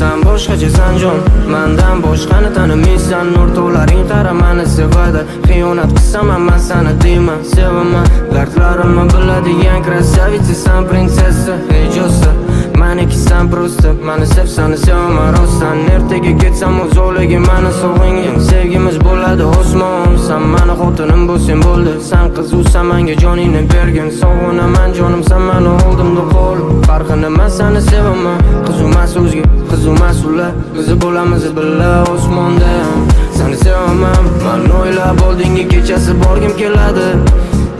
Sen boshqachasan jon, mendan boshqani tanimaysan. O'rtoqlaring qara meni sevadi, xiyonat qilsam ham men seni deyman. Sevaman, dardlarimni biladigan krasavitsa, sen prinsessa. Ey jo'sa, meniki sen prosta, meni sevsan sevaman rostdan. Ertaga ketsam uzoqligi meni sog'ingan, sevgimiz bo'ladi osmon. Sen meni xotinim bo'lsang bo'ldi, sen qizsan menga joningni bergin. Sog'inaman jonim, sen meni oldimda qol. Farqi nima, seni sevaman. Qiz emas o'zga, qiz emas ular, biz bo'lamiz birga osmonda. Seni sevaman, men o'ylab oldingi kechasi borgim keladi.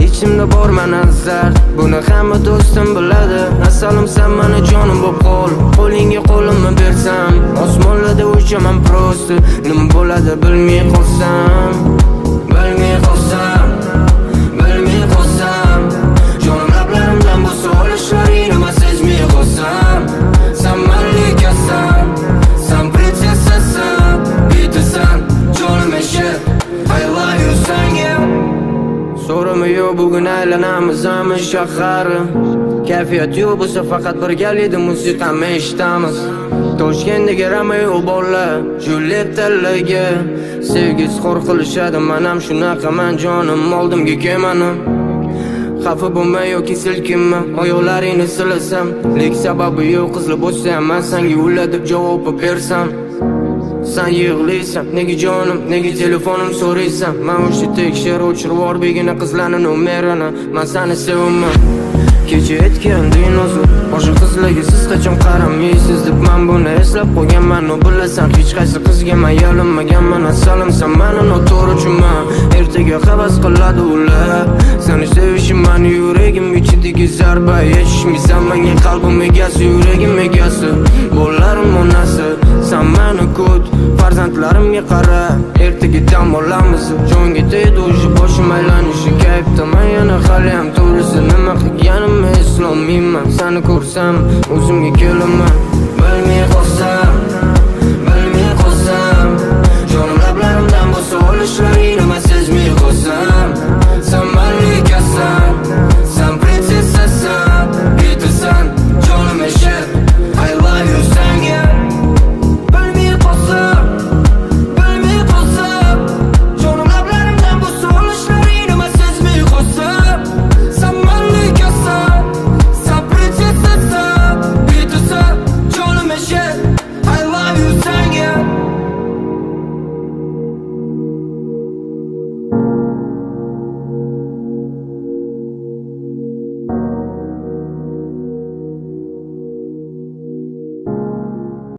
İçimde bor mana zard, buni hamma do'stim biladi. Asalim sen meni jonim bo'lib qol, qo'lingga qo'limni bersam, osmonlarda uchaman prosta. Nima bo'ladi bilmay qolsam, bilmay qolsam, bilmay qolsam. Jonim lablarimdan bo'lsa olishlaring nima sezmay qolsam. Sen malikasan, sen prinsessasan, bitasan, jonim eshit, I love you senga. So'rama yo'q, bugun aylanamiz hamma shahari. Kayfiyat yo'q bo'lsa faqat birgalikda musiqani eshitamiz. Toshkentdagi Romeo bolalar Juliettalarga sevgisi xor qilishadi. Men ham shunaqaman jonim, oldimga kelmani. Xafa bo'lma yoki silkinma, oyoqlaringni silasam. Lek sababi yo'q, qizli bo'lsa ham men senga ulla deb javob bersam. Sen yig'laysan, nega jonim, nega telefonim so'raysan. Men o'sha tekshir o'chirib yubor begona qizlarning nomerini. Men seni sevaman. Kecha aytganding nozur, o'sha qizlarga siz qachon qaramaysiz deb men buni eslab qo'yganman. No bilasan, hech qaysi qizga men yalinmaganman. Asalim sen meni noto'g'richiman. Ertaga havas qiladi ular. Seni sevishim meni yuragim ichidagi zarba. Yetishmaysan menga qalbim egasi, yuragim egasi. Bo'larim onasi, sen meni kut, farzandlarimga qara. Ertaga dam olamiz, jonga tegdi o'sha boshim aylanishi. Kayfdaman yana hali ham to'g'risi nima qilganimni eslolmayman. Seni ko'rsam o'zimga kelaman, bilmay qolsam.